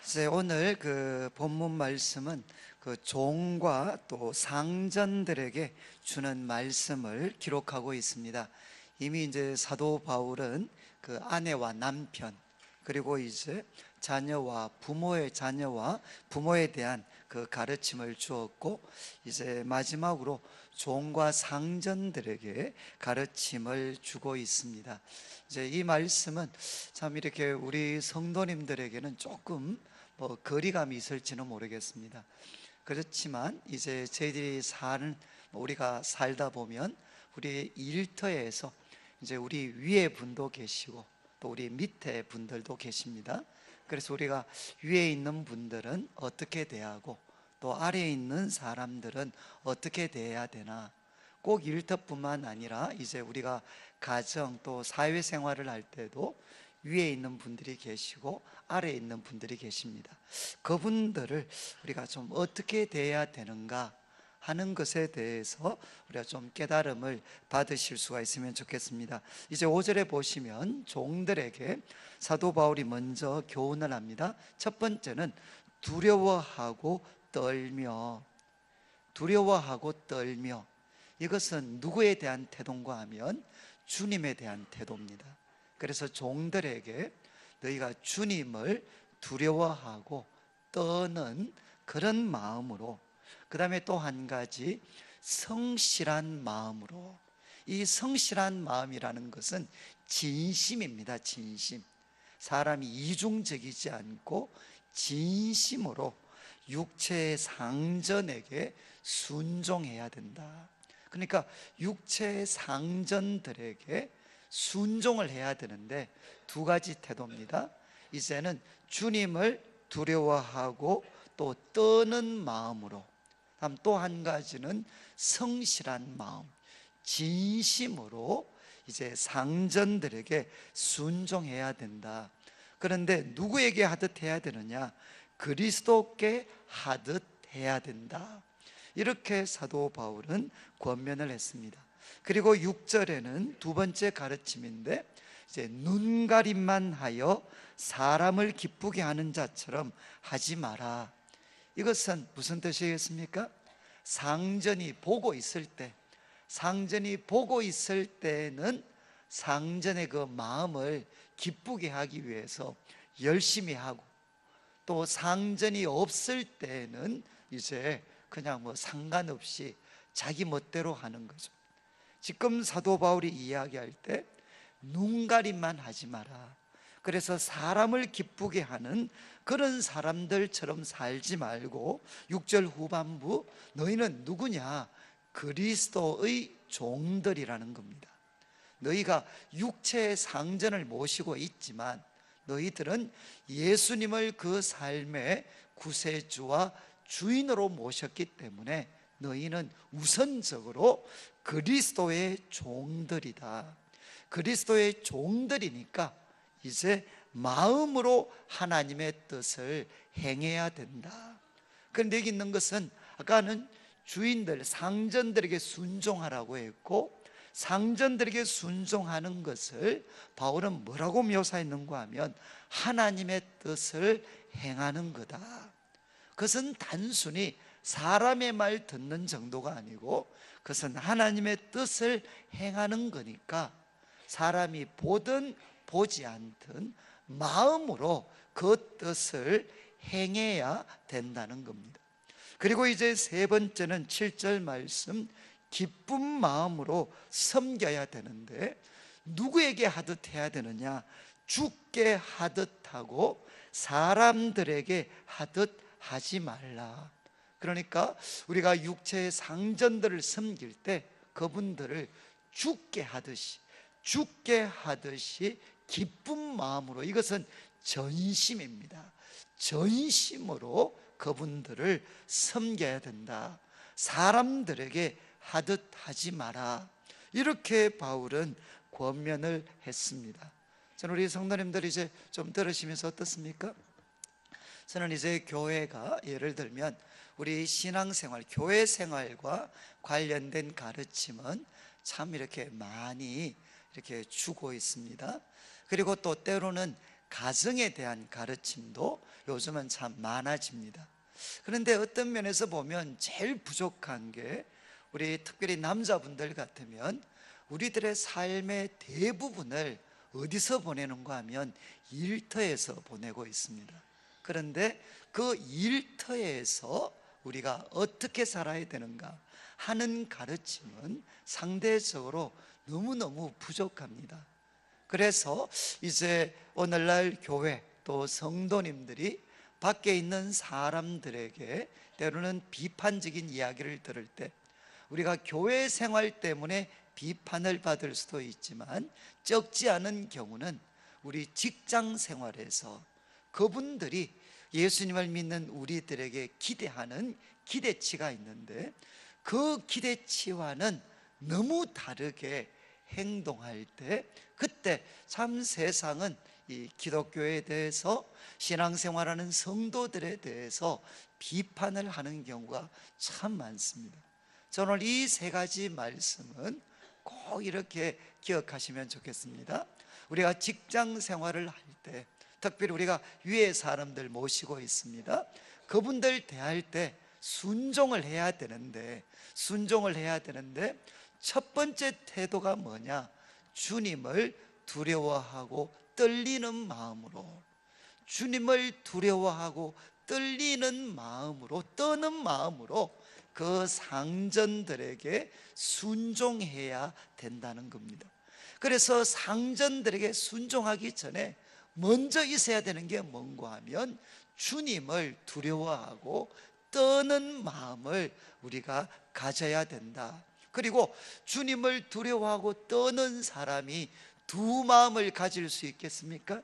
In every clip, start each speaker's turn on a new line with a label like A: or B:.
A: 이제 오늘 그 본문 말씀은 그 종과 또 상전들에게 주는 말씀을 기록하고 있습니다. 이미 이제 사도 바울은 그 아내와 남편, 그리고 이제 자녀와 부모에 대한 그 가르침을 주었고, 이제 마지막으로 종과 상전들에게 가르침을 주고 있습니다. 이제 이 말씀은 참 이렇게 우리 성도님들에게는 조금 거리감이 있을지는 모르겠습니다. 그렇지만 이제 저희들이 우리가 살다 보면 우리 일터에서 이제 우리 위에 분도 계시고 또 우리 밑에 분들도 계십니다. 그래서 우리가 위에 있는 분들은 어떻게 대하고 또 아래에 있는 사람들은 어떻게 대해야 되나, 꼭 일터뿐만 아니라 이제 우리가 가정 또 사회생활을 할 때도 위에 있는 분들이 계시고 아래에 있는 분들이 계십니다. 그분들을 우리가 좀 어떻게 대해야 되는가 하는 것에 대해서 우리가 좀 깨달음을 받으실 수가 있으면 좋겠습니다. 이제 5절에 보시면 종들에게 사도 바울이 먼저 교훈을 합니다. 첫 번째는 두려워하고 떨며, 이것은 누구에 대한 태도인가 하면 주님에 대한 태도입니다. 그래서 종들에게 너희가 주님을 두려워하고 떠는 그런 마음으로, 그 다음에 또 한 가지 성실한 마음으로. 이 성실한 마음이라는 것은 진심입니다. 진심. 사람이 이중적이지 않고 진심으로 육체의 상전에게 순종해야 된다. 그러니까 육체의 상전들에게 순종을 해야 되는데 두 가지 태도입니다. 이제는 주님을 두려워하고 또 떠는 마음으로, 다음 또 한 가지는 성실한 마음, 진심으로 이제 상전들에게 순종해야 된다. 그런데 누구에게 하듯 해야 되느냐? 그리스도께 하듯 해야 된다. 이렇게 사도 바울은 권면을 했습니다. 그리고 6절에는 두 번째 가르침인데, 이제 눈가림만 하여 사람을 기쁘게 하는 자처럼 하지 마라. 이것은 무슨 뜻이겠습니까? 상전이 보고 있을 때는 상전의 그 마음을 기쁘게 하기 위해서 열심히 하고, 또 상전이 없을 때는 이제 그냥 상관없이 자기 멋대로 하는 거죠. 지금 사도 바울이 이야기할 때 눈가림만 하지 마라. 그래서 사람을 기쁘게 하는 그런 사람들처럼 살지 말고 6절 후반부 너희는 누구냐? 그리스도의 종들이라는 겁니다. 너희가 육체의 상전을 모시고 있지만 너희들은 예수님을 그 삶의 구세주와 주인으로 모셨기 때문에 너희는 우선적으로 그리스도의 종들이다. 그리스도의 종들이니까 이제 마음으로 하나님의 뜻을 행해야 된다. 그런데 여기 있는 것은 아까는 주인들, 상전들에게 순종하라고 했고, 상전들에게 순종하는 것을 바울은 뭐라고 묘사했는가 하면 하나님의 뜻을 행하는 거다. 그것은 단순히 사람의 말 듣는 정도가 아니고 그것은 하나님의 뜻을 행하는 거니까 사람이 보든 보지 않든 마음으로 그 뜻을 행해야 된다는 겁니다. 그리고 이제 세 번째는 7절 말씀, 기쁜 마음으로 섬겨야 되는데 누구에게 하듯 해야 되느냐? 주께 하듯 하고 사람들에게 하듯 하지 말라. 그러니까 우리가 육체의 상전들을 섬길 때 그분들을 주께 하듯이 기쁜 마음으로, 이것은 전심입니다. 전심으로 그분들을 섬겨야 된다. 사람들에게 하듯 하지 마라. 이렇게 바울은 권면을 했습니다. 저는 우리 성도님들 이제 좀 들으시면서 어떻습니까? 저는 이제 교회가 예를 들면 우리 신앙생활, 교회 생활과 관련된 가르침은 참 이렇게 많이 이렇게 주고 있습니다. 그리고 또 때로는 가정에 대한 가르침도 요즘은 참 많아집니다. 그런데 어떤 면에서 보면 제일 부족한 게, 우리 특별히 남자분들 같으면 우리들의 삶의 대부분을 어디서 보내는가 하면 일터에서 보내고 있습니다. 그런데 그 일터에서 우리가 어떻게 살아야 되는가 하는 가르침은 상대적으로 너무너무 부족합니다. 그래서 이제 오늘날 교회 또 성도님들이 밖에 있는 사람들에게 때로는 비판적인 이야기를 들을 때, 우리가 교회 생활 때문에 비판을 받을 수도 있지만 적지 않은 경우는 우리 직장 생활에서 그분들이 예수님을 믿는 우리들에게 기대하는 기대치가 있는데, 그 기대치와는 너무 다르게 행동할 때, 그때 참 세상은 이 기독교에 대해서, 신앙생활하는 성도들에 대해서 비판을 하는 경우가 참 많습니다. 저는 오늘 이 세 가지 말씀은 꼭 이렇게 기억하시면 좋겠습니다. 우리가 직장 생활을 할 때, 특별히 우리가 위에 사람들 모시고 있습니다. 그분들 대할 때 순종을 해야 되는데 첫 번째 태도가 뭐냐? 주님을 두려워하고 떨리는 마음으로, 주님을 두려워하고 떨리는 마음으로, 떠는 마음으로 그 상전들에게 순종해야 된다는 겁니다. 그래서 상전들에게 순종하기 전에 먼저 있어야 되는 게 뭔가 하면 주님을 두려워하고 떠는 마음을 우리가 가져야 된다. 그리고 주님을 두려워하고 떠는 사람이 두 마음을 가질 수 있겠습니까?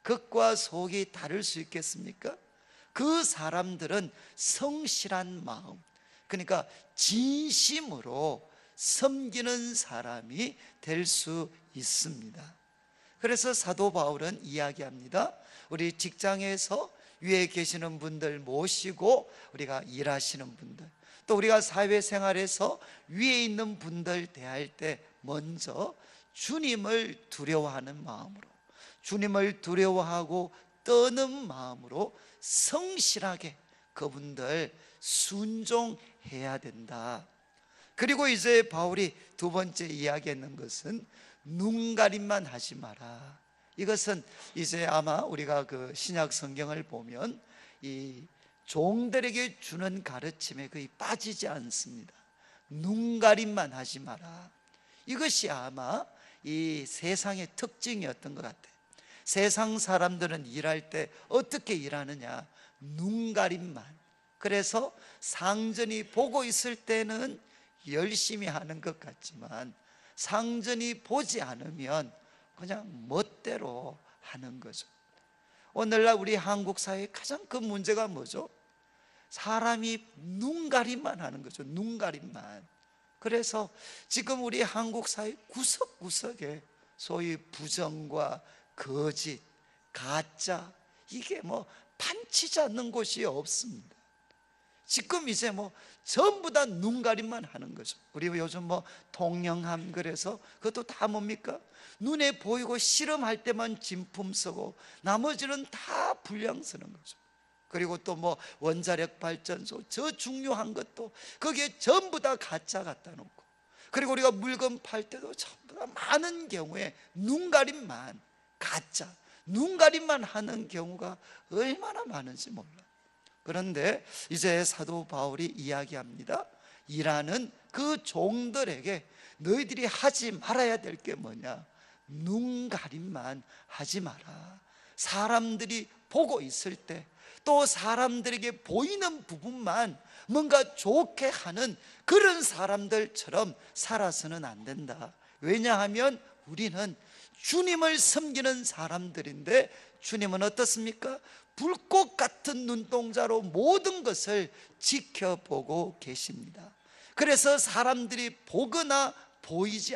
A: 겉과 속이 다를 수 있겠습니까? 그 사람들은 성실한 마음, 그러니까 진심으로 섬기는 사람이 될 수 있습니다. 그래서 사도 바울은 이야기합니다. 우리 직장에서 위에 계시는 분들 모시고 우리가 일하시는 분들, 또 우리가 사회생활에서 위에 있는 분들 대할 때 먼저 주님을 두려워하는 마음으로, 주님을 두려워하고 떠는 마음으로 성실하게 그분들 순종해야 된다. 그리고 이제 바울이 두 번째 이야기했는 것은 눈가림만 하지 마라. 이것은 이제 아마 우리가 그 신약 성경을 보면 이 종들에게 주는 가르침에 거의 빠지지 않습니다. 눈가림만 하지 마라. 이것이 아마 이 세상의 특징이었던 것 같아요. 세상 사람들은 일할 때 어떻게 일하느냐? 눈가림만. 그래서 상전이 보고 있을 때는 열심히 하는 것 같지만 상전이 보지 않으면 그냥 멋대로 하는 거죠. 오늘날 우리 한국 사회의 가장 큰 문제가 뭐죠? 사람이 눈가림만 하는 거죠. 눈가림만. 그래서 지금 우리 한국 사회 구석구석에 소위 부정과 거짓, 가짜, 이게 뭐 판치지 않는 곳이 없습니다. 지금 이제 뭐 전부 다 눈가림만 하는 거죠. 우리 요즘 뭐 통영함, 그래서 그것도 다 뭡니까? 눈에 보이고 실험할 때만 진품 쓰고 나머지는 다 불량 쓰는 거죠. 그리고 또 뭐 원자력 발전소, 저 중요한 것도 거기에 전부 다 가짜 갖다 놓고, 그리고 우리가 물건 팔 때도 전부 다 많은 경우에 눈가림만, 가짜, 눈가림만 하는 경우가 얼마나 많은지 몰라요. 그런데 이제 사도 바울이 이야기합니다. 일하는 그 종들에게 너희들이 하지 말아야 될 게 뭐냐? 눈가림만 하지 마라. 사람들이 보고 있을 때 또 사람들에게 보이는 부분만 뭔가 좋게 하는 그런 사람들처럼 살아서는 안 된다. 왜냐하면 우리는 주님을 섬기는 사람들인데, 주님은 어떻습니까? 불꽃 같은 눈동자로 모든 것을 지켜보고 계십니다. 그래서 사람들이 보거나 보지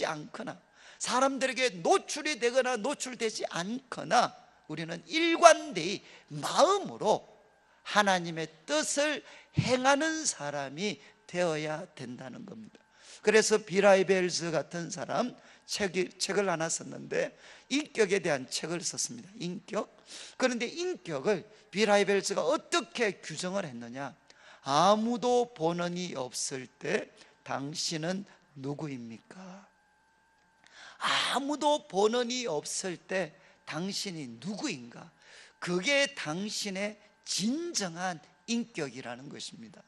A: 않거나 사람들에게 노출이 되거나 노출되지 않거나 우리는 일관되이 마음으로 하나님의 뜻을 행하는 사람이 되어야 된다는 겁니다. 그래서 비라이벨스 같은 사람, 책을 하나 썼는데 인격에 대한 책을 썼습니다. 인격. 그런데 인격을 빌 하이벨스가 어떻게 규정을 했느냐? 아무도 보는 이 없을 때 당신은 누구입니까? 아무도 보는 이 없을 때 당신이 누구인가? 그게 당신의 진정한 인격이라는 것입니다.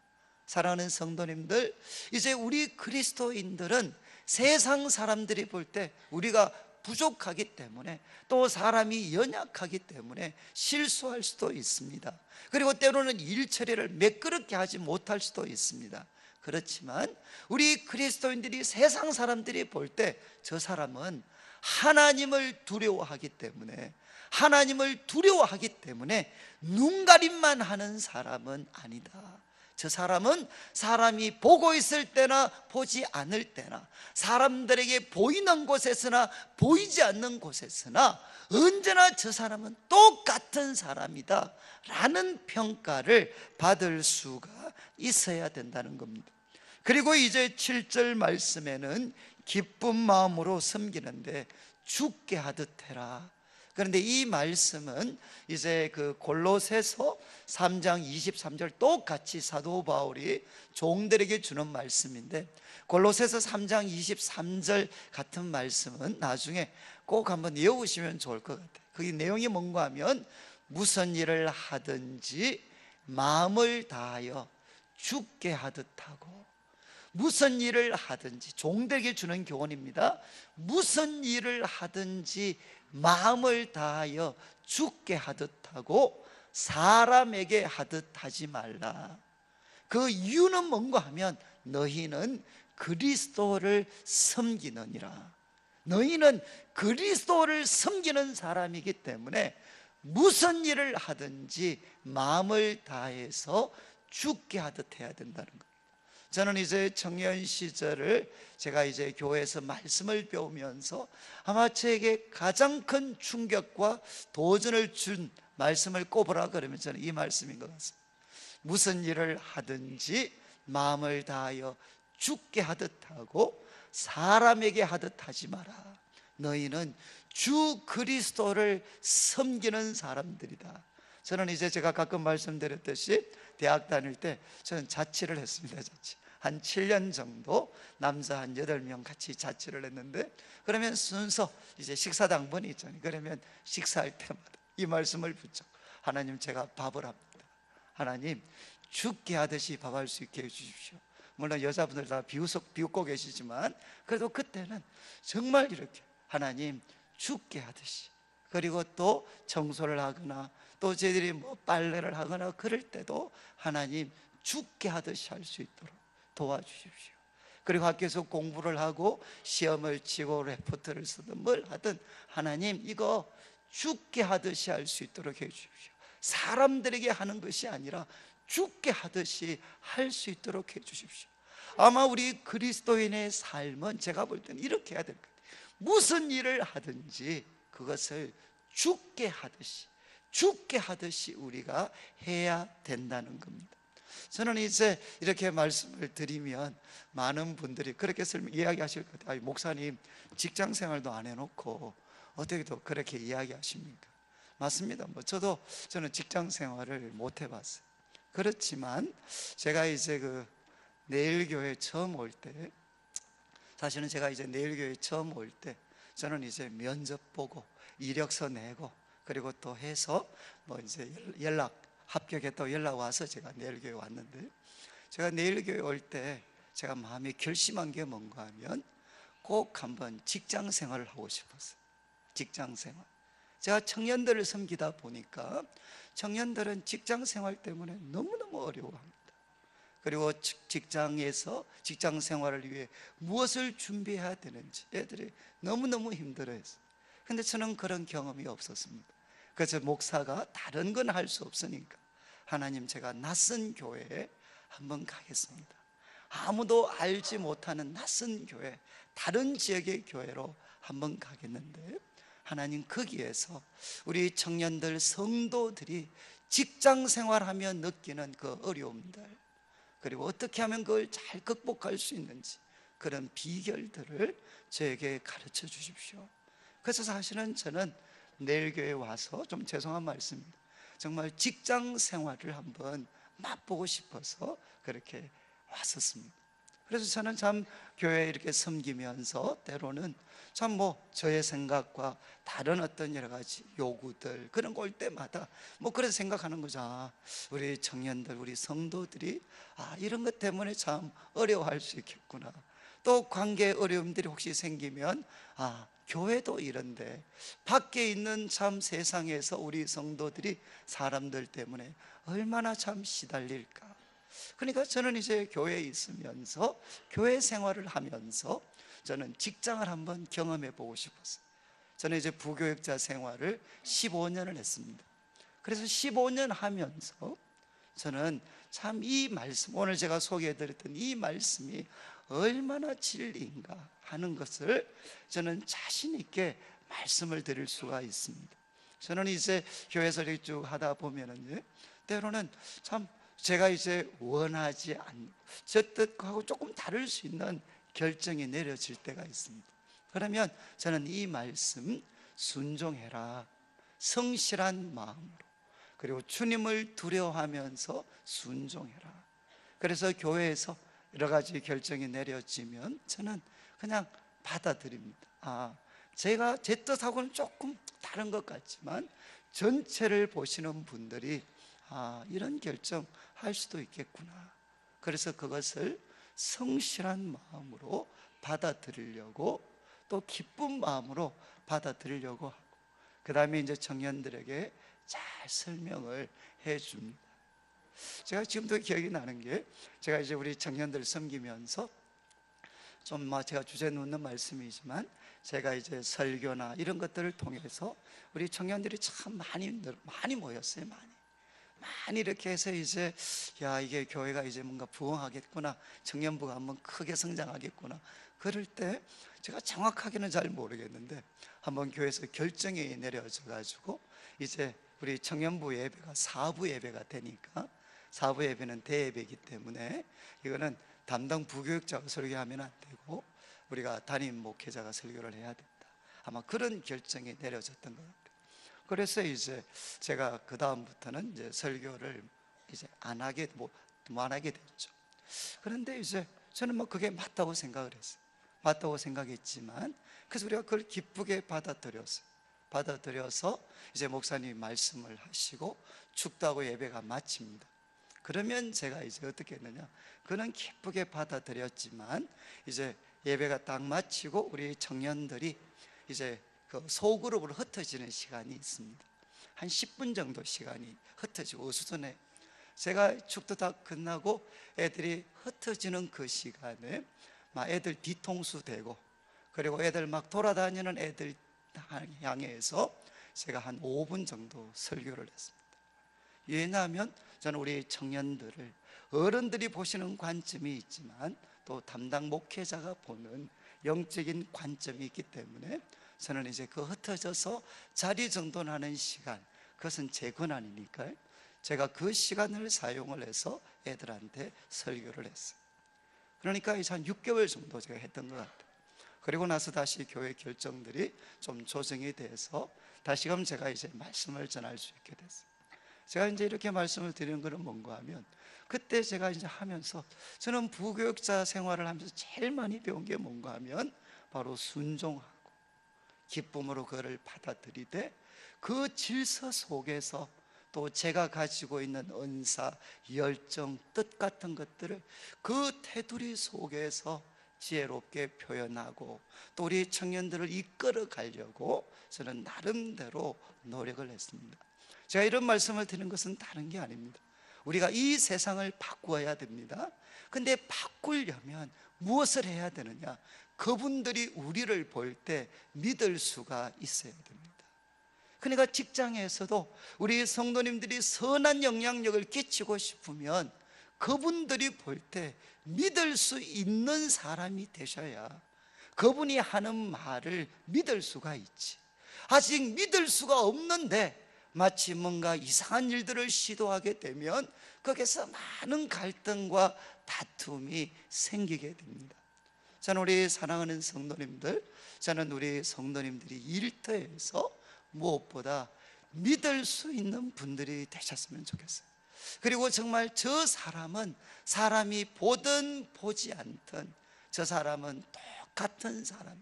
A: 사랑하는 성도님들, 이제 우리 그리스도인들은 세상 사람들이 볼 때 우리가 부족하기 때문에, 또 사람이 연약하기 때문에 실수할 수도 있습니다. 그리고 때로는 일 처리를 매끄럽게 하지 못할 수도 있습니다. 그렇지만 우리 그리스도인들이 세상 사람들이 볼 때 저 사람은 하나님을 두려워하기 때문에, 눈가림만 하는 사람은 아니다. 저 사람은 사람이 보고 있을 때나 보지 않을 때나, 사람들에게 보이는 곳에서나 보이지 않는 곳에서나 언제나 저 사람은 똑같은 사람이다 라는 평가를 받을 수가 있어야 된다는 겁니다. 그리고 이제 7절 말씀에는 기쁜 마음으로 섬기는데 죽게 하듯 해라. 그런데 이 말씀은 이제 그 골로새서 3장 23절 똑같이 사도 바울이 종들에게 주는 말씀인데, 골로새서 3장 23절 같은 말씀은 나중에 꼭 한번 외우시면 좋을 것 같아요. 그 내용이 뭔가 하면, 무슨 일을 하든지 마음을 다하여 죽게 하듯 하고, 무슨 일을 하든지, 종들에게 주는 교훈입니다. 무슨 일을 하든지 마음을 다하여 죽게 하듯 하고 사람에게 하듯 하지 말라. 그 이유는 뭔가 하면, 너희는 그리스도를 섬기느니라. 너희는 그리스도를 섬기는 사람이기 때문에 무슨 일을 하든지 마음을 다해서 죽게 하듯 해야 된다는 겁니다. 저는 이제 청년 시절을 제가 이제 교회에서 말씀을 배우면서 아마 저에게 가장 큰 충격과 도전을 준 말씀을 꼽으라 그러면 저는 이 말씀인 것 같습니다. 무슨 일을 하든지 마음을 다하여 죽게 하듯 하고 사람에게 하듯 하지 마라. 너희는 주 그리스도를 섬기는 사람들이다. 저는 이제 제가 가끔 말씀드렸듯이 대학 다닐 때 저는 자취를 했습니다. 한 7년 정도 남자 한 8명 같이 자취를 했는데, 그러면 순서 이제 식사 당번이 있잖아요. 그러면 식사할 때마다 이 말씀을 붙잡고, 하나님, 제가 밥을 합니다. 하나님, 죽게 하듯이 밥할 수 있게 해주십시오. 물론 여자분들 다 비웃고 계시지만 그래도 그때는 정말 이렇게 하나님 죽게 하듯이, 그리고 또 청소를 하거나 또 저희들이 뭐 빨래를 하거나 그럴 때도 하나님 죽게 하듯이 할 수 있도록 도와주십시오. 그리고 학교에서 공부를 하고 시험을 치고 레포트를 쓰든 뭘 하든 하나님 이거 죽게 하듯이 할 수 있도록 해주십시오. 사람들에게 하는 것이 아니라 죽게 하듯이 할 수 있도록 해주십시오. 아마 우리 그리스도인의 삶은 제가 볼 때는 이렇게 해야 될 것 같아요. 무슨 일을 하든지 그것을 죽게 하듯이 우리가 해야 된다는 겁니다. 저는 이제 이렇게 말씀을 드리면 많은 분들이 그렇게 이야기하실 것 같아요. 목사님 직장 생활도 안 해놓고 어떻게 또 그렇게 이야기하십니까? 맞습니다. 저는 직장 생활을 못 해봤어요. 그렇지만 제가 이제 그 내일교회 처음 올 때, 사실은 제가 이제 내일교회 처음 올 때 저는 이제 면접 보고 이력서 내고 그리고 또 해서 뭐 이제 합격했다고 연락 와서 제가 내일교회 왔는데, 제가 내일교회 올 때 제가 마음에 결심한 게 뭔가 하면 꼭 한번 직장 생활을 하고 싶었어요. 직장 생활. 제가 청년들을 섬기다 보니까 청년들은 직장 생활 때문에 너무너무 어려워합니다. 그리고 직장에서 직장 생활을 위해 무엇을 준비해야 되는지 애들이 너무너무 힘들어했어요. 근데 저는 그런 경험이 없었습니다. 그래서 목사가 다른 건 할 수 없으니까 하나님, 제가 낯선 교회에 한번 가겠습니다. 아무도 알지 못하는 낯선 교회, 다른 지역의 교회로 한번 가겠는데, 하나님 거기에서 우리 청년들 성도들이 직장 생활하며 느끼는 그 어려움들, 그리고 어떻게 하면 그걸 잘 극복할 수 있는지, 그런 비결들을 저에게 가르쳐 주십시오. 그래서 사실은 저는 내일 교회에 와서, 좀 죄송한 말씀입니다, 정말 직장 생활을 한번 맛보고 싶어서 그렇게 왔었습니다. 그래서 저는 참 교회에 이렇게 섬기면서 때로는 참 저의 생각과 다른 어떤 여러 가지 요구들, 그런 거 올 때마다 그래서 생각하는 거죠. 우리 청년들, 우리 성도들이 이런 것 때문에 참 어려워할 수 있겠구나. 또 관계 어려움들이 혹시 생기면 교회도 이런데 밖에 있는 참 세상에서 우리 성도들이 사람들 때문에 얼마나 참 시달릴까. 그러니까 저는 이제 교회에 있으면서, 교회 생활을 하면서 저는 직장을 한번 경험해 보고 싶었어요. 저는 이제 부교육자 생활을 15년을 했습니다. 그래서 15년 하면서 저는 참 이 말씀, 오늘 제가 소개해 드렸던 이 말씀이 얼마나 진리인가 하는 것을 저는 자신 있게 말씀을 드릴 수가 있습니다. 저는 이제 교회에서 이렇게 쭉 하다 보면은 때로는 참 제가 이제 원하지 않는, 저 뜻하고 조금 다를 수 있는 결정이 내려질 때가 있습니다. 그러면 저는 이 말씀, 순종해라, 성실한 마음으로, 그리고 주님을 두려워하면서 순종해라. 그래서 교회에서 여러 가지 결정이 내려지면 저는 그냥 받아들입니다. 제가 제 뜻하고는 조금 다른 것 같지만 전체를 보시는 분들이 이런 결정 할 수도 있겠구나. 그래서 그것을 성실한 마음으로 받아들이려고, 또 기쁜 마음으로 받아들이려고 하고, 그 다음에 이제 청년들에게 잘 설명을 해 줍니다. 제가 지금도 기억이 나는 게, 제가 이제 우리 청년들 섬기면서 좀 제가 주제 놓는 말씀이지만, 제가 이제 설교나 이런 것들을 통해서 우리 청년들이 참 많이 모였어요. 많이 이렇게 해서 이제 이게 교회가 이제 뭔가 부흥하겠구나, 청년부가 한번 크게 성장하겠구나. 그럴 때 제가 정확하게는 잘 모르겠는데 한번 교회에서 결정이 내려져 가지고 이제 우리 청년부 예배가 사부 예배가 되니까, 사부 예배는 대예배이기 때문에 이거는 담당 부교육자가 설교하면 안 되고 우리가 담임 목회자가 설교를 해야 된다. 아마 그런 결정이 내려졌던 것 같아요. 그래서 이제 제가 그 다음부터는 이제 설교를 이제 안 하게 됐죠. 그런데 이제 저는 그게 맞다고 생각을 했어요. 맞다고 생각했지만, 그래서 우리가 그걸 기쁘게 받아들여서 이제 목사님이 말씀을 하시고 축도하고 예배가 마칩니다. 그러면 제가 이제 어떻게 했느냐, 그는 기쁘게 받아들였지만 이제 예배가 딱 마치고 우리 청년들이 이제 그 소그룹으로 흩어지는 시간이 있습니다. 한 10분 정도 시간이 흩어지고, 어수선해. 제가 축도 다 끝나고 애들이 흩어지는 그 시간에 막 애들 뒤통수 대고, 그리고 애들 막 돌아다니는 애들 향해서 제가 한 5분 정도 설교를 했습니다. 왜냐하면 저는 우리 청년들을, 어른들이 보시는 관점이 있지만 또 담당 목회자가 보는 영적인 관점이 있기 때문에 저는 이제 그 흩어져서 자리 정돈하는 시간, 그것은 제 권한이니까요. 제가 그 시간을 사용을 해서 애들한테 설교를 했어요. 그러니까 이제 한 6개월 정도 제가 했던 것 같아요. 그리고 나서 다시 교회 결정들이 좀 조정이 돼서 다시금 제가 이제 말씀을 전할 수 있게 됐어요. 제가 이제 이렇게 말씀을 드리는 것은 뭔가 하면, 그때 제가 이제 하면서, 저는 부교육자 생활을 하면서 제일 많이 배운 게 뭔가 하면 바로 순종하고 기쁨으로 그를 받아들이되, 그 질서 속에서 또 제가 가지고 있는 은사, 열정, 뜻 같은 것들을 그 테두리 속에서 지혜롭게 표현하고 또 우리 청년들을 이끌어 가려고 저는 나름대로 노력을 했습니다. 제가 이런 말씀을 드리는 것은 다른 게 아닙니다. 우리가 이 세상을 바꾸어야 됩니다. 근데 바꾸려면 무엇을 해야 되느냐? 그분들이 우리를 볼 때 믿을 수가 있어야 됩니다. 그러니까 직장에서도 우리 성도님들이 선한 영향력을 끼치고 싶으면 그분들이 볼 때 믿을 수 있는 사람이 되셔야 그분이 하는 말을 믿을 수가 있지. 아직 믿을 수가 없는데 마치 뭔가 이상한 일들을 시도하게 되면 거기서 많은 갈등과 다툼이 생기게 됩니다. 저는 우리 사랑하는 성도님들, 저는 우리 성도님들이 일터에서 무엇보다 믿을 수 있는 분들이 되셨으면 좋겠어요. 그리고 정말 저 사람은 사람이 보든 보지 않든 저 사람은 똑같은 사람이다.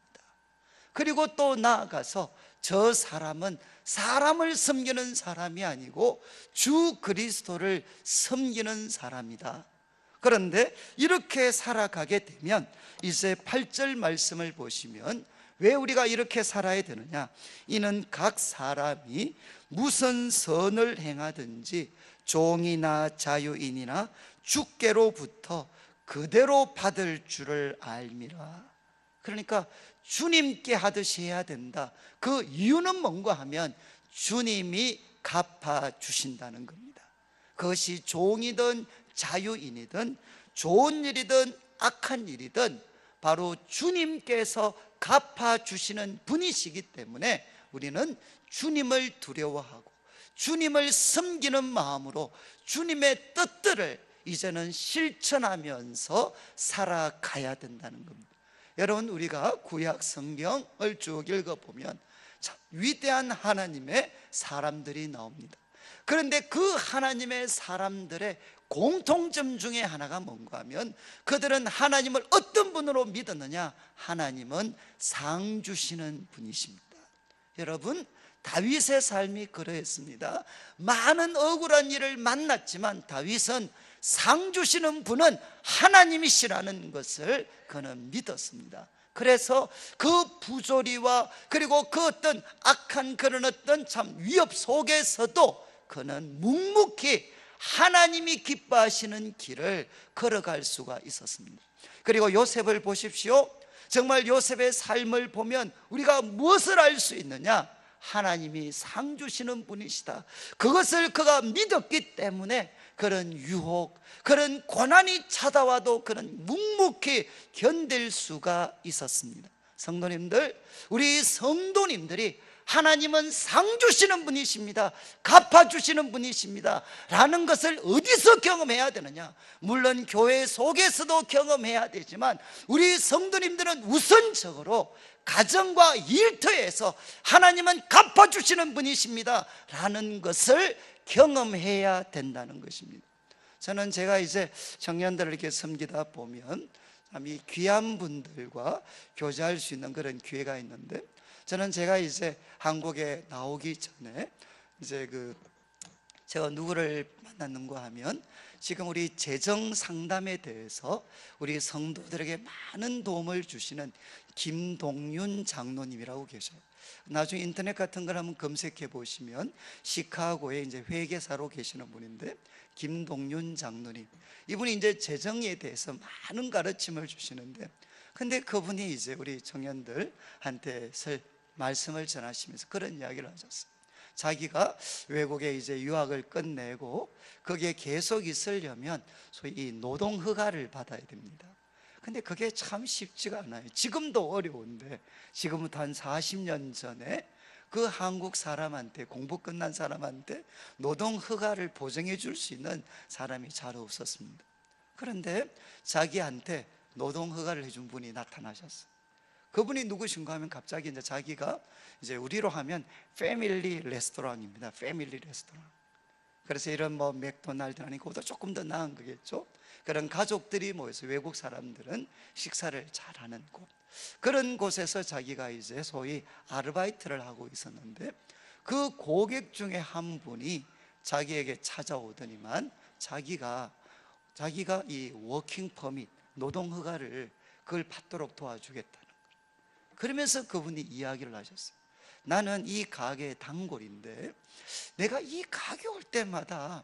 A: 그리고 또 나아가서 저 사람은 사람을 섬기는 사람이 아니고 주 그리스도를 섬기는 사람이다. 그런데 이렇게 살아가게 되면 이제 8절 말씀을 보시면 왜 우리가 이렇게 살아야 되느냐? 이는 각 사람이 무슨 선을 행하든지 종이나 자유인이나 주께로부터 그대로 받을 줄을 알미라. 그러니까 주님께 하듯이 해야 된다. 그 이유는 뭔가 하면 주님이 갚아주신다는 겁니다. 그것이 종이든 자유인이든 좋은 일이든 악한 일이든 바로 주님께서 갚아주시는 분이시기 때문에 우리는 주님을 두려워하고 주님을 섬기는 마음으로 주님의 뜻들을 이제는 실천하면서 살아가야 된다는 겁니다. 여러분, 우리가 구약 성경을 쭉 읽어보면 참 위대한 하나님의 사람들이 나옵니다. 그런데 그 하나님의 사람들의 공통점 중에 하나가 뭔가 하면 그들은 하나님을 어떤 분으로 믿었느냐? 하나님은 상 주시는 분이십니다. 여러분, 다윗의 삶이 그러했습니다. 많은 억울한 일을 만났지만 다윗은 상 주시는 분은 하나님이시라는 것을 그는 믿었습니다. 그래서 그 부조리와 그리고 그 어떤 악한 그런 어떤 참 위협 속에서도 그는 묵묵히 하나님이 기뻐하시는 길을 걸어갈 수가 있었습니다. 그리고 요셉을 보십시오. 정말 요셉의 삶을 보면 우리가 무엇을 알 수 있느냐? 하나님이 상 주시는 분이시다. 그것을 그가 믿었기 때문에 그런 유혹, 그런 고난이 찾아와도 그는 묵묵히 견딜 수가 있었습니다. 성도님들, 우리 성도님들이 하나님은 상 주시는 분이십니다, 갚아주시는 분이십니다 라는 것을 어디서 경험해야 되느냐? 물론 교회 속에서도 경험해야 되지만 우리 성도님들은 우선적으로 가정과 일터에서 하나님은 갚아주시는 분이십니다 라는 것을 경험해야 된다는 것입니다. 저는 제가 이제 청년들을 이렇게 섬기다 보면 참 이 귀한 분들과 교제할 수 있는 그런 기회가 있는데, 저는 제가 이제 한국에 나오기 전에 이제 제가 누구를 만났는가 하면 지금 우리 재정 상담에 대해서 우리 성도들에게 많은 도움을 주시는 김동윤 장로님이라고 계셔요. 나중에 인터넷 같은 걸 한번 검색해 보시면 시카고에 이제 회계사로 계시는 분인데, 김동윤 장로님, 이분이 이제 재정에 대해서 많은 가르침을 주시는데, 근데 그분이 이제 우리 청년들한테 말씀을 전하시면서 그런 이야기를 하셨어요. 자기가 외국에 이제 유학을 끝내고 거기에 계속 있으려면 소위 이 노동 허가를 받아야 됩니다. 근데 그게 참 쉽지가 않아요. 지금도 어려운데, 지금부터 한 40년 전에 그 한국 사람한테, 공부 끝난 사람한테 노동 허가를 보증해 줄 수 있는 사람이 잘 없었습니다. 그런데 자기한테 노동 허가를 해준 분이 나타나셨어요. 그분이 누구신가 하면 갑자기 이제 자기가 이제 우리로 하면 패밀리 레스토랑입니다. 패밀리 레스토랑. 그래서 이런 뭐 맥도날드 아니고 그보다 조금 더 나은 거겠죠. 그런 가족들이 모여서, 외국 사람들은 식사를 잘하는 곳, 그런 곳에서 자기가 이제 소위 아르바이트를 하고 있었는데, 그 고객 중에 한 분이 자기에게 찾아오더니만 자기가 이 워킹 퍼밋, 노동 허가를 그걸 받도록 도와주겠다는 거예요. 그러면서 그분이 이야기를 하셨어요. 나는 이 가게 단골인데 내가 이 가게 올 때마다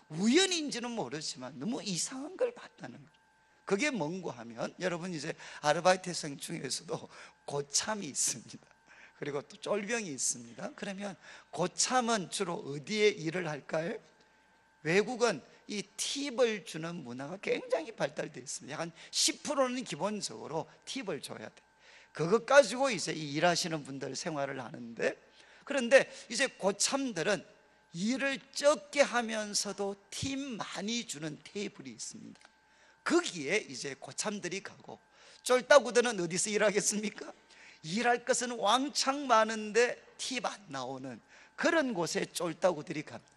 A: 우연인지는 모르지만 너무 이상한 걸 봤다는 거예요. 그게 뭔고 하면, 여러분 이제 아르바이트생 중에서도 고참이 있습니다. 그리고 또 쫄병이 있습니다. 그러면 고참은 주로 어디에 일을 할까요? 외국은 이 팁을 주는 문화가 굉장히 발달되어 있습니다. 약 10%는 기본적으로 팁을 줘야 돼. 그것 가지고 이제 일하시는 분들 생활을 하는데, 그런데 이제 고참들은 일을 적게 하면서도 팁 많이 주는 테이블이 있습니다. 거기에 이제 고참들이 가고, 쫄따구들은 어디서 일하겠습니까? 일할 것은 왕창 많은데 팁 안 나오는 그런 곳에 쫄따구들이 갑니다.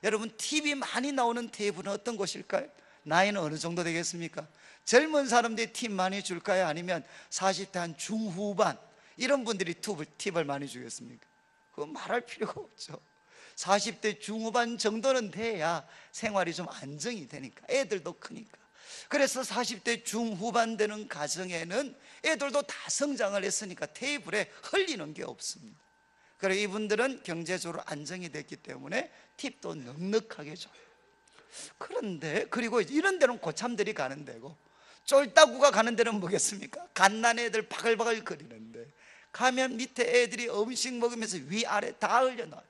A: 여러분, 팁이 많이 나오는 테이블은 어떤 곳일까요? 나이는 어느 정도 되겠습니까? 젊은 사람들이 팁 많이 줄까요? 아니면 40대 한 중후반 이런 분들이 팁을 많이 주겠습니까? 그거 말할 필요가 없죠. 40대 중후반 정도는 돼야 생활이 좀 안정이 되니까, 애들도 크니까. 그래서 40대 중후반 되는 가정에는 애들도 다 성장을 했으니까 테이블에 흘리는 게 없습니다. 그래서 이분들은 경제적으로 안정이 됐기 때문에 팁도 넉넉하게 줘요. 그런데 그리고 이런 데는 고참들이 가는 데고, 쫄따구가 가는 데는 뭐겠습니까? 갓난 애들 바글바글 거리는데 가면 밑에 애들이 음식 먹으면서 위아래 다 흘려놔요.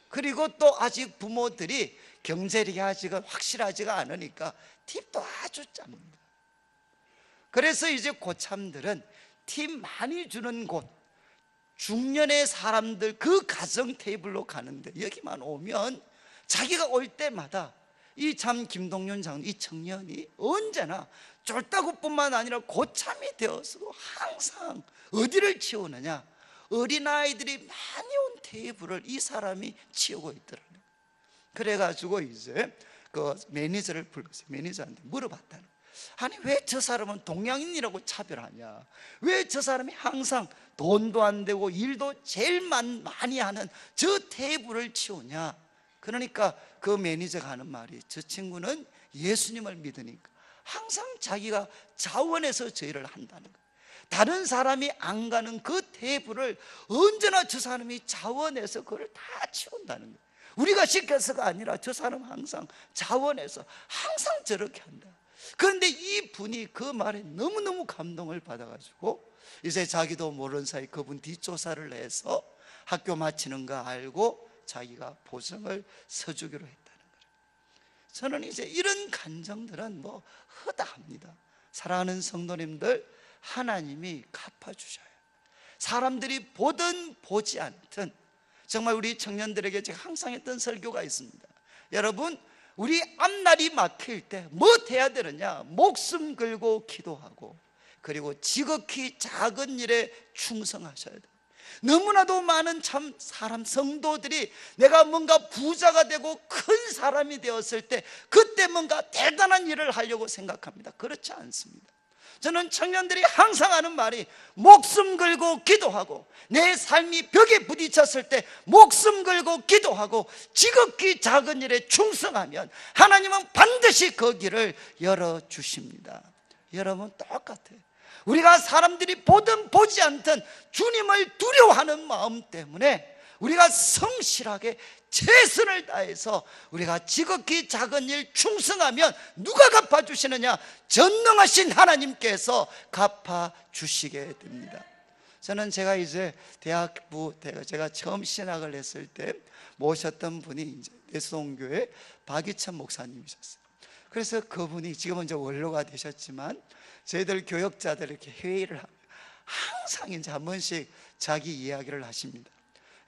A: 그리고 또 아직 부모들이 경제력이 아직 확실하지가 않으니까 팁도 아주 짭니다. 그래서 이제 고참들은 팁 많이 주는 곳, 중년의 사람들 그 가정 테이블로 가는데, 여기만 오면 자기가 올 때마다 이 참 김동윤 장로님, 이 청년이 언제나 쫄따구뿐만 아니라 고참이 되어서 항상 어디를 치우느냐, 어린아이들이 많이 온 테이블을 이 사람이 치우고 있더라고요. 그래가지고 이제 그 매니저를 불렀어요. 매니저한테 물어봤다는 거예요. 아니, 왜 저 사람은 동양인이라고 차별하냐, 왜 저 사람이 항상 돈도 안 되고 일도 제일 많이 하는 저 테이블을 치우냐. 그러니까 그 매니저가 하는 말이, 저 친구는 예수님을 믿으니까 항상 자기가 자원해서 저 일을 한다는 거예요. 다른 사람이 안 가는 그 테이블을 언제나 저 사람이 자원해서 그걸 다 치운다는 거예요. 우리가 시켜서가 아니라 저 사람은 항상 자원해서 항상 저렇게 한다. 그런데 이 분이 그 말에 너무너무 감동을 받아가지고 이제 자기도 모르는 사이 그분 뒷조사를 해서 학교 마치는 거 알고 자기가 보증을 서주기로 했다는 거예요. 저는 이제 이런 간정들은 뭐 허다합니다. 사랑하는 성도님들, 하나님이 갚아주셔요. 사람들이 보든 보지 않든, 정말 우리 청년들에게 제가 항상 했던 설교가 있습니다. 여러분, 우리 앞날이 막힐 때 뭐 해야 되느냐? 목숨 걸고 기도하고, 그리고 지극히 작은 일에 충성하셔야 돼요. 너무나도 많은 참 사람, 성도들이 내가 뭔가 부자가 되고 큰 사람이 되었을 때 그때 뭔가 대단한 일을 하려고 생각합니다. 그렇지 않습니다. 저는 청년들이 항상 하는 말이, 목숨 걸고 기도하고, 내 삶이 벽에 부딪혔을 때 목숨 걸고 기도하고 지극히 작은 일에 충성하면 하나님은 반드시 그 길을 열어주십니다. 여러분, 똑같아요. 우리가 사람들이 보든 보지 않든 주님을 두려워하는 마음 때문에 우리가 성실하게 최선을 다해서 우리가 지극히 작은 일 충성하면 누가 갚아주시느냐? 전능하신 하나님께서 갚아주시게 됩니다. 저는 제가 이제 제가 처음 신학을 했을 때 모셨던 분이 이제 대수동교회 박이천 목사님이셨어요. 그래서 그분이 지금은 이제 원로가 되셨지만 저희들 교역자들 이렇게 회의를 하면 항상 이제 한 번씩 자기 이야기를 하십니다.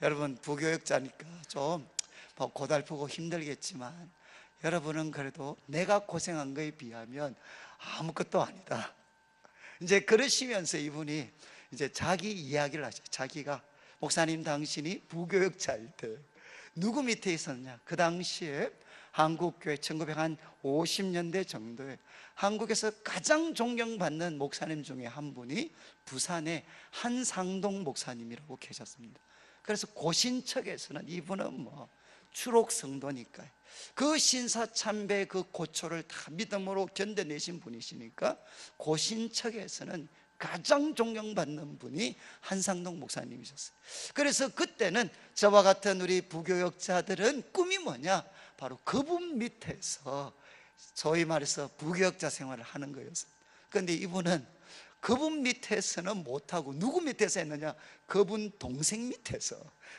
A: 여러분, 부교역자니까 좀 고달프고 힘들겠지만 여러분은 그래도 내가 고생한 거에 비하면 아무것도 아니다. 이제 그러시면서 이분이 이제 자기 이야기를 하죠. 자기가, 목사님 당신이 부교역자일 때 누구 밑에 있었냐? 그 당시에 한국교회 1950년대 정도에 한국에서 가장 존경받는 목사님 중에 한 분이 부산의 한상동 목사님이라고 계셨습니다. 그래서 고신척에서는 이분은 뭐 추록 성도니까 그 신사참배 그 고초를 다 믿음으로 견뎌내신 분이시니까 고신척에서는 가장 존경받는 분이 한상동 목사님이셨어요. 그래서 그때는 저와 같은 우리 부교역자들은 꿈이 뭐냐? 바로 그분 밑에서 소위 말해서 부교역자 생활을 하는 거였어요. 그런데 이분은 그분 밑에서는 못하고 누구 밑에서 했느냐? 그분 동생 밑에서.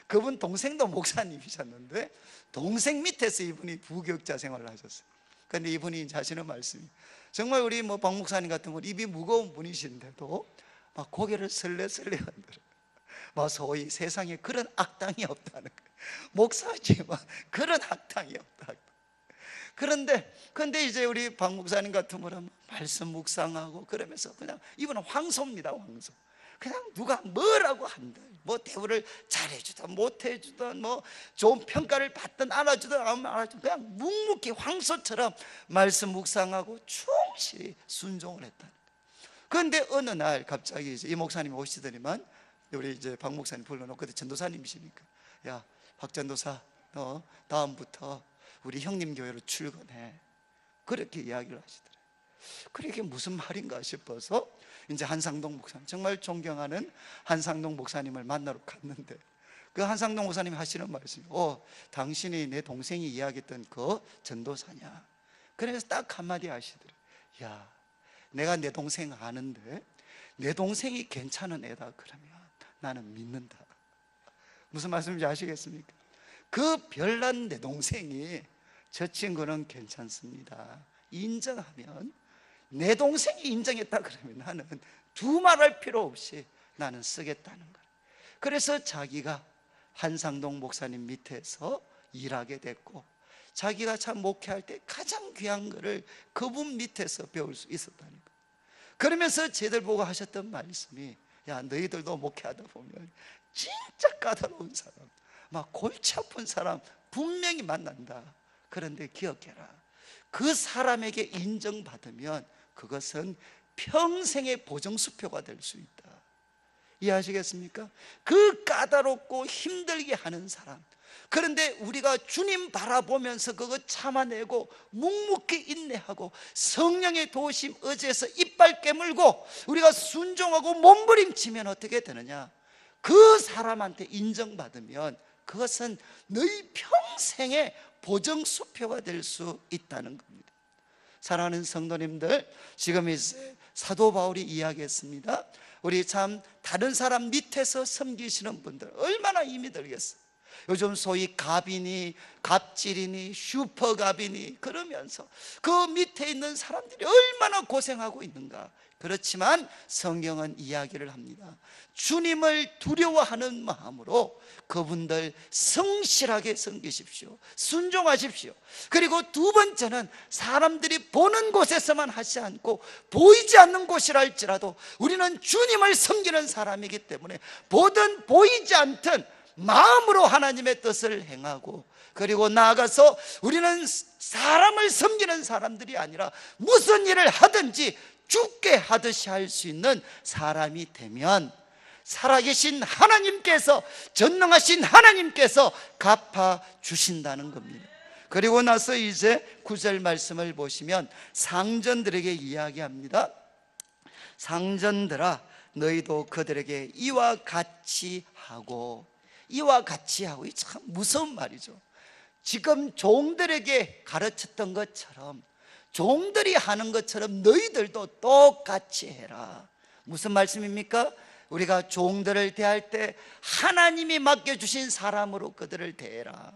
A: 그분 동생도 목사님이셨는데 동생 밑에서 이분이 부교역자 생활을 하셨어요. 그런데 이분이 하시는 말씀이, 정말 우리 뭐 박 목사님 같은 분 입이 무거운 분이신데도 막 고개를 설레설레 흔들어. 막 소위 세상에 그런 악당이 없다는 거예요. 목사지만 그런 악당이 없다. 근데 이제 우리 박 목사님 같은 분은 말씀 묵상하고 그러면서 그냥 이분은 황소입니다, 황소. 그냥 누가 뭐라고 한다, 뭐 대우를 잘해주든 못해주든, 뭐 좋은 평가를 받든 안아주든 안 안아주든 그냥 묵묵히 황소처럼 말씀 묵상하고 충실히 순종을 했다. 그런데 어느 날 갑자기 이제 이 목사님이 오시더니만, 우리 이제 박 목사님 불러놓고, 그때 전도사님이시니까, 야, 박 전도사, 너 다음부터 우리 형님 교회로 출근해. 그렇게 이야기를 하시더래요. 그게 무슨 말인가 싶어서 이제 한상동 목사님, 정말 존경하는 한상동 목사님을 만나러 갔는데, 그 한상동 목사님이 하시는 말씀이, 당신이 내 동생이 이야기했던 그 전도사냐. 그래서 딱 한마디 하시더래요. 야, 내가 내 동생 아는데 내 동생이 괜찮은 애다 그러면 나는 믿는다. 무슨 말씀인지 아시겠습니까? 그 별난 내 동생이 저 친구는 괜찮습니다 인정하면, 내 동생이 인정했다 그러면 나는 두말할 필요 없이 나는 쓰겠다는 거예요. 그래서 자기가 한상동 목사님 밑에서 일하게 됐고, 자기가 참 목회할 때 가장 귀한 거를 그분 밑에서 배울 수 있었다는 거예요. 그러면서 쟤들 보고 하셨던 말씀이, 야, 너희들도 목회하다 보면 진짜 까다로운 사람, 막 골치 아픈 사람 분명히 만난다. 그런데 기억해라, 그 사람에게 인정받으면 그것은 평생의 보정수표가 될 수 있다. 이해하시겠습니까? 그 까다롭고 힘들게 하는 사람, 그런데 우리가 주님 바라보면서 그거 참아내고 묵묵히 인내하고 성령의 도우심 의지해서 이빨 깨물고 우리가 순종하고 몸부림치면 어떻게 되느냐? 그 사람한테 인정받으면 그것은 너희 평생의 보정수표가 될 수 있다는 겁니다. 사랑하는 성도님들, 지금 이제 사도 바울이 이야기했습니다. 우리 참 다른 사람 밑에서 섬기시는 분들 얼마나 힘이 들겠어요. 요즘 소위 갑이니 갑질이니 슈퍼갑이니 그러면서 그 밑에 있는 사람들이 얼마나 고생하고 있는가. 그렇지만 성경은 이야기를 합니다. 주님을 두려워하는 마음으로 그분들 성실하게 섬기십시오. 순종하십시오. 그리고 두 번째는 사람들이 보는 곳에서만 하지 않고 보이지 않는 곳이라 할지라도 우리는 주님을 섬기는 사람이기 때문에 보든 보이지 않든 마음으로 하나님의 뜻을 행하고, 그리고 나아가서 우리는 사람을 섬기는 사람들이 아니라 무슨 일을 하든지 죽게 하듯이 할 수 있는 사람이 되면 살아계신 하나님께서, 전능하신 하나님께서 갚아주신다는 겁니다. 그리고 나서 이제 9절 말씀을 보시면 상전들에게 이야기합니다. 상전들아, 너희도 그들에게 이와 같이 하고. 이와 같이 하고, 이 참 무서운 말이죠. 지금 종들에게 가르쳤던 것처럼, 종들이 하는 것처럼 너희들도 똑같이 해라. 무슨 말씀입니까? 우리가 종들을 대할 때 하나님이 맡겨주신 사람으로 그들을 대해라.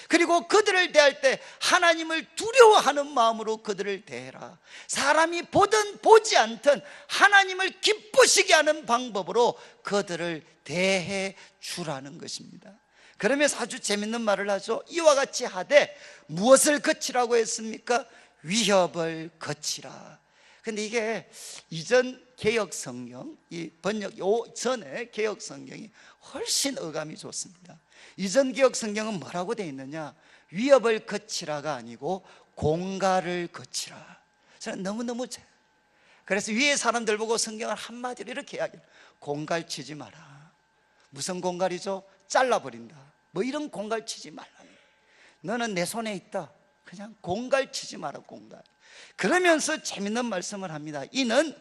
A: 그리고 그들을 대할 때 하나님을 두려워하는 마음으로 그들을 대해라. 사람이 보든 보지 않든 하나님을 기쁘시게 하는 방법으로 그들을 대해 주라는 것입니다. 그러면서 아주 재밌는 말을 하죠. 이와 같이 하되 무엇을 거치라고 했습니까? 위협을 거치라. 근데 이게 이전 개역 성경, 이 번역 전에 개역 성경이 훨씬 어감이 좋습니다. 이전 개역 성경은 뭐라고 되어 있느냐? 위협을 거치라가 아니고 공갈을 거치라. 저는 너무너무 잘. 그래서 위에 사람들 보고 성경을 한마디로 이렇게 이야기해요. 공갈 치지 마라. 무슨 공갈이죠? 잘라버린다. 뭐 이런 공갈 치지 말라. 너는 내 손에 있다. 그냥 공갈 치지 마라, 공갈. 그러면서 재밌는 말씀을 합니다. 이는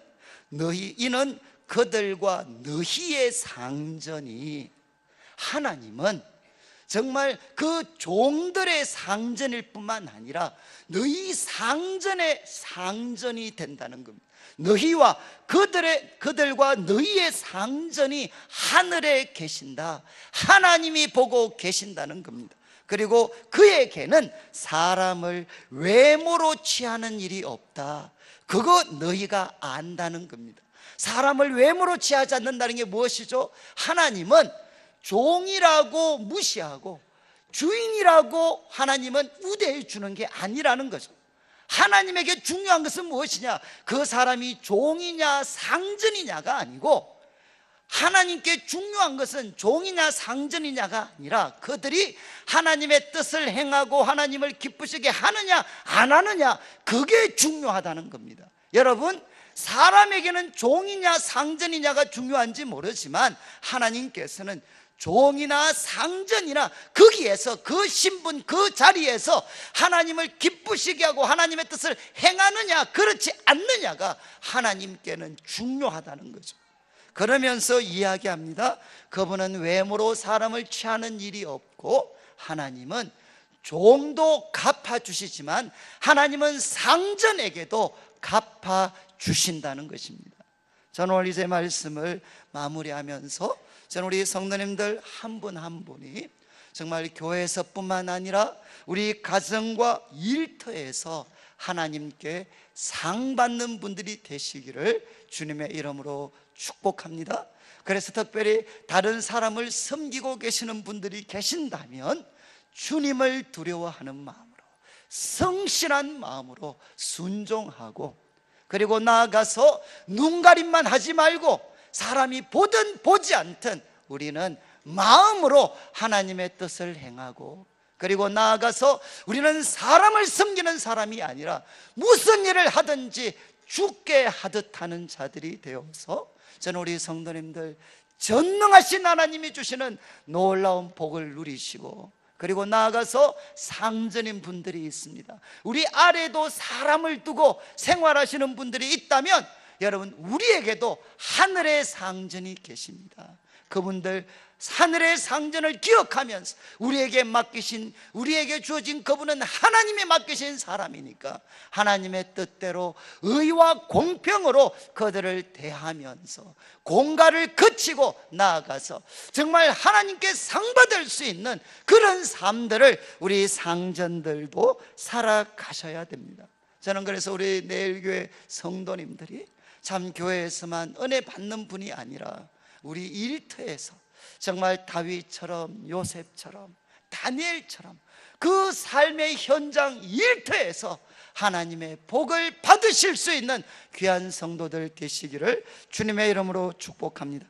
A: 그들과 너희의 상전이, 하나님은 정말 그 종들의 상전일 뿐만 아니라 너희 상전의 상전이 된다는 겁니다. 너희와 그들과 너희의 상전이 하늘에 계신다. 하나님이 보고 계신다는 겁니다. 그리고 그에게는 사람을 외모로 취하는 일이 없다. 그거 너희가 안다는 겁니다. 사람을 외모로 취하지 않는다는 게 무엇이죠? 하나님은 종이라고 무시하고 주인이라고 하나님은 우대해 주는 게 아니라는 거죠. 하나님에게 중요한 것은 무엇이냐? 그 사람이 종이냐 상전이냐가 아니고, 하나님께 중요한 것은 종이냐 상전이냐가 아니라 그들이 하나님의 뜻을 행하고 하나님을 기쁘시게 하느냐 안 하느냐, 그게 중요하다는 겁니다. 여러분, 사람에게는 종이냐 상전이냐가 중요한지 모르지만 하나님께서는 종이나 상전이나 거기에서, 그 신분 그 자리에서 하나님을 기쁘시게 하고 하나님의 뜻을 행하느냐 그렇지 않느냐가 하나님께는 중요하다는 거죠. 그러면서 이야기합니다. 그분은 외모로 사람을 취하는 일이 없고 하나님은 종도 갚아주시지만 하나님은 상전에게도 갚아주신다는 것입니다. 저는 오늘 이제 말씀을 마무리하면서 저는 우리 성도님들 한 분 한 분이 정말 교회에서뿐만 아니라 우리 가정과 일터에서 하나님께 상 받는 분들이 되시기를 주님의 이름으로 축복합니다. 그래서 특별히 다른 사람을 섬기고 계시는 분들이 계신다면 주님을 두려워하는 마음으로, 성실한 마음으로 순종하고, 그리고 나아가서 눈가림만 하지 말고 사람이 보든 보지 않든 우리는 마음으로 하나님의 뜻을 행하고, 그리고 나아가서 우리는 사람을 섬기는 사람이 아니라 무슨 일을 하든지 죽게 하듯 하는 자들이 되어서 저는 우리 성도님들 전능하신 하나님이 주시는 놀라운 복을 누리시고, 그리고 나아가서 상전인 분들이 있습니다. 우리 아래도 사람을 두고 생활하시는 분들이 있다면 여러분, 우리에게도 하늘의 상전이 계십니다. 그분들 하늘의 상전을 기억하면서 우리에게 주어진 그분은 하나님이 맡기신 사람이니까 하나님의 뜻대로 의와 공평으로 그들을 대하면서 공갈을 거치고 나아가서 정말 하나님께 상 받을 수 있는 그런 삶들을 우리 상전들도 살아가셔야 됩니다. 저는 그래서 우리 내일교회 성도님들이 참 교회에서만 은혜 받는 분이 아니라 우리 일터에서 정말 다윗처럼, 요셉처럼, 다니엘처럼 그 삶의 현장 일터에서 하나님의 복을 받으실 수 있는 귀한 성도들 되시기를 주님의 이름으로 축복합니다.